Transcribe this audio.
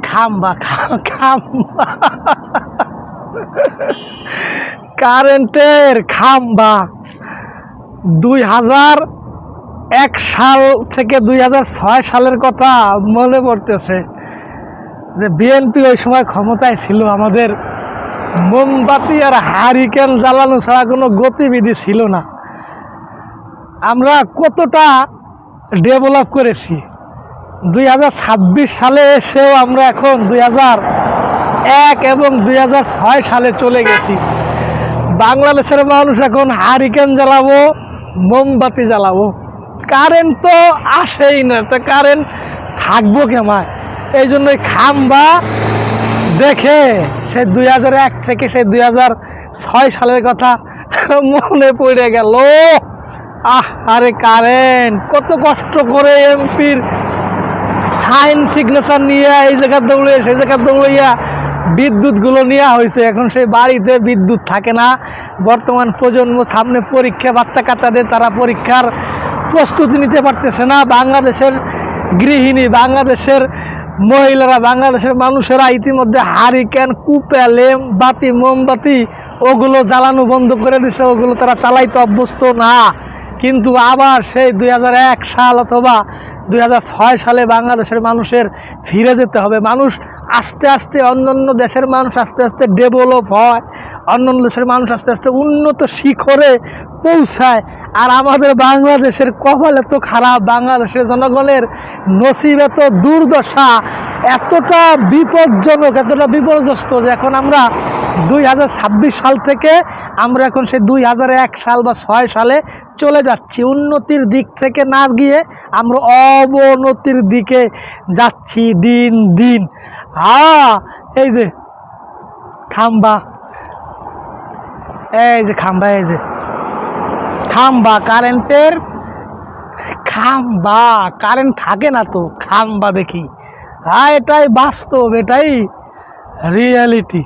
খাম্বা খাম্বা কারেন্টের খাম্বা 2001 সাল থেকে 2006 সালের কথা মনে পড়তেছে যে বিএনপি ওই সময় ক্ষমতায় ছিল। আমাদের মোমবাতি আর হারিকেন জ্বালানো ছাড়া কোনো গতিবিধি ছিল না। আমরা কতটা ডেভেলপ করেছি 2026 সালে এসেও আমরা এখন 2001 এবং 2006 সালে চলে গেছি। বাংলাদেশের মানুষ এখন হারিকেন জ্বালাবো, মোমবাতি জ্বালাবো, কারেন্ট তো আসেই না, তো কারেন্ট থাকবো কেমন? এই জন্যই খাম্বা দেখে সেই 2001 থেকে সেই 2006 সালের কথা মনে পড়ে গেল। আরে কারেন্ট কত কষ্ট করে এমপির সাইন সিগনেচার নিয়ে এই জায়গায় দৌড়িয়ে সেই জায়গায় দৌড়িয়া বিদ্যুৎগুলো নেওয়া হয়েছে। এখন সেই বাড়িতে বিদ্যুৎ থাকে না। বর্তমান প্রজন্ম সামনে পরীক্ষা, বাচ্চা কাচ্চাদের তারা পরীক্ষার প্রস্তুতি নিতে পারতেছে না। বাংলাদেশের গৃহিণী, বাংলাদেশের মহিলারা, বাংলাদেশের মানুষেরা ইতিমধ্যে হারিকেন, কুপা, লেম বাতি, মোমবাতি ওগুলো জ্বালানো বন্ধ করে দিছে। ওগুলো তারা চালাইতে অভ্যস্ত না। কিন্তু আবার সেই 2001 সাল অথবা 2006 সালে বাংলাদেশের মানুষের ফিরে যেতে হবে। মানুষ আস্তে আস্তে, অন্যান্য দেশের মানুষ আস্তে আস্তে ডেভেলপ হয়, অন্যান্য দেশের মানুষ আস্তে আস্তে উন্নত শিখরে পৌঁছায়। আর আমাদের বাংলাদেশের কপাল এত খারাপ, বাংলাদেশের জনগণের নসিব এত দুর্দশা, এতটা বিপজ্জনক, এতটা বিপর্যস্ত যে এখন আমরা 2026 সাল থেকে আমরা এখন সেই 2001 সাল বা 6 সালে চলে যাচ্ছি। উন্নতির দিক থেকে না গিয়ে আমরা অবনতির দিকে যাচ্ছি দিন দিন। এই যে খাম্বা, এই যে খাম্বা, এই যে খাম্বা, কারেন্টের খাম্বা, কারেন্ট থাকে না তো খাম্বা দেখি। এটাই বাস্তব, এটাই রিয়ালিটি।